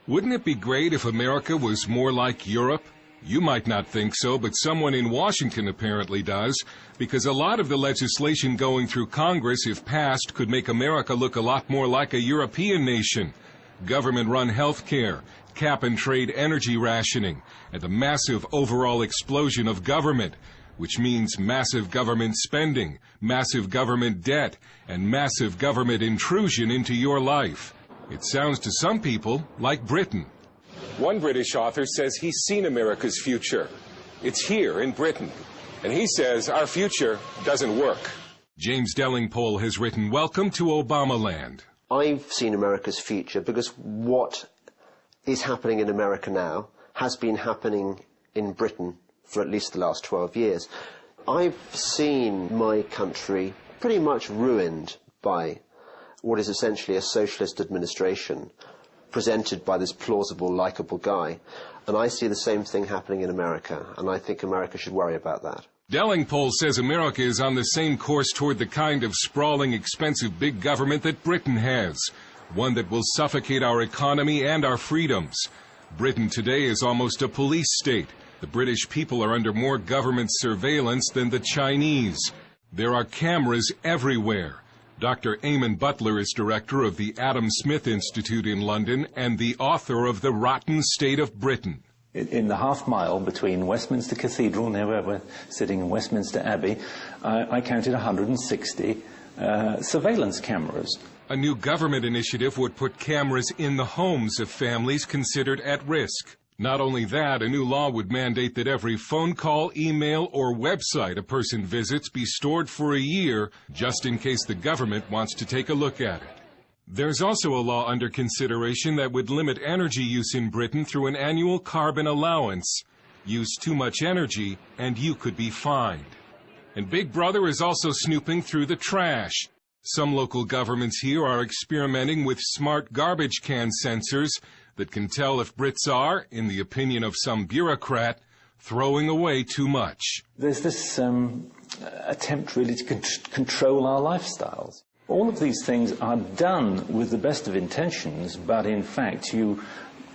Wouldn't it be great if America was more like Europe? You might not think so, but someone in Washington apparently does, because a lot of the legislation going through Congress, if passed, could make America look a lot more like a European nation. Government-run health care, cap-and-trade energy rationing, and a massive overall explosion of government, which means massive government spending, massive government debt, and massive government intrusion into your life. It sounds to some people like Britain. One British author says he's seen America's future. It's here in Britain. And he says our future doesn't work. James Dellingpole has written, "Welcome to Obamaland." I've seen America's future because what is happening in America now has been happening in Britain for at least the last 12 years. I've seen my country pretty much ruined by what is essentially a socialist administration presented by this plausible, likable guy. And I see the same thing happening in America, and I think America should worry about that. Dellingpole says America is on the same course toward the kind of sprawling, expensive big government that Britain has, one that will suffocate our economy and our freedoms. Britain today is almost a police state. The British people are under more government surveillance than the Chinese. There are cameras everywhere. Dr. Eamon Butler is director of the Adam Smith Institute in London and the author of The Rotten State of Britain. In the half mile between Westminster Cathedral, near where we're sitting, in Westminster Abbey, I counted 160 surveillance cameras. A new government initiative would put cameras in the homes of families considered at risk. Not only that, a new law would mandate that every phone call, email, or website a person visits be stored for a year, just in case the government wants to take a look at it. There's also a law under consideration that would limit energy use in Britain through an annual carbon allowance. Use too much energy, and you could be fined. And Big Brother is also snooping through the trash. Some local governments here are experimenting with smart garbage can sensors that can tell if Brits are, in the opinion of some bureaucrat, throwing away too much. There's this attempt really to control our lifestyles. All of these things are done with the best of intentions, but in fact you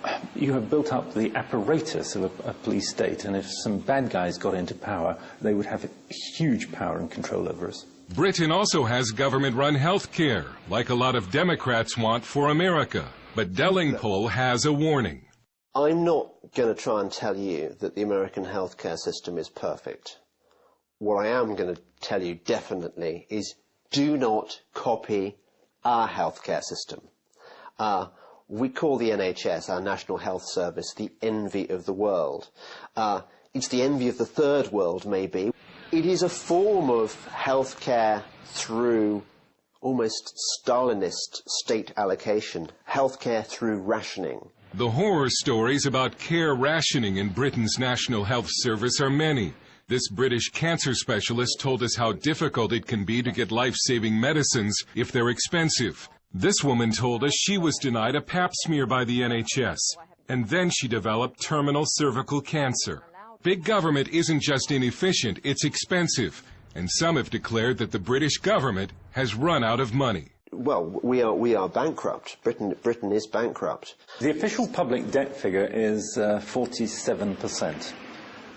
have built up the apparatus of a police state, and if some bad guys got into power, they would have huge power and control over us. Britain also has government-run health care, like a lot of Democrats want for America. But Dellingpole has a warning. I'm not going to try and tell you that the American healthcare system is perfect. What I am going to tell you definitely is do not copy our healthcare system. We call the NHS, our National Health Service, the envy of the world. It's the envy of the third world, maybe. It is a form of healthcare through almost Stalinist state allocation, healthcare through rationing. The horror stories about care rationing in Britain's National Health Service are many. This British cancer specialist told us how difficult it can be to get life-saving medicines if they're expensive. This woman told us she was denied a pap smear by the NHS, and then she developed terminal cervical cancer. Big government isn't just inefficient, it's expensive. And some have declared that the British government has run out of money. Well, we are bankrupt. Britain is bankrupt. The official public debt figure is 47%.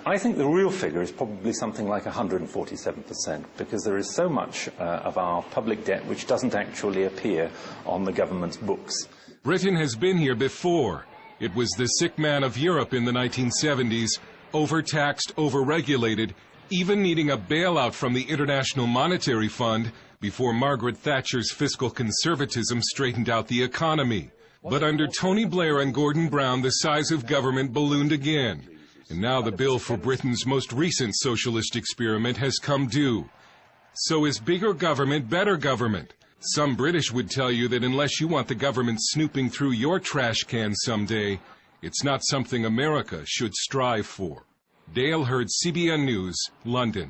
I think the real figure is probably something like 147%, because there is so much of our public debt which doesn't actually appear on the government's books. Britain has been here before. It was the sick man of Europe in the 1970s, overtaxed, overregulated, even needing a bailout from the International Monetary Fund before Margaret Thatcher's fiscal conservatism straightened out the economy. But under Tony Blair and Gordon Brown, the size of government ballooned again. And now the bill for Britain's most recent socialist experiment has come due. So is bigger government better government? Some British would tell you that unless you want the government snooping through your trash can someday, it's not something America should strive for. Dale Hurd, CBN News, London.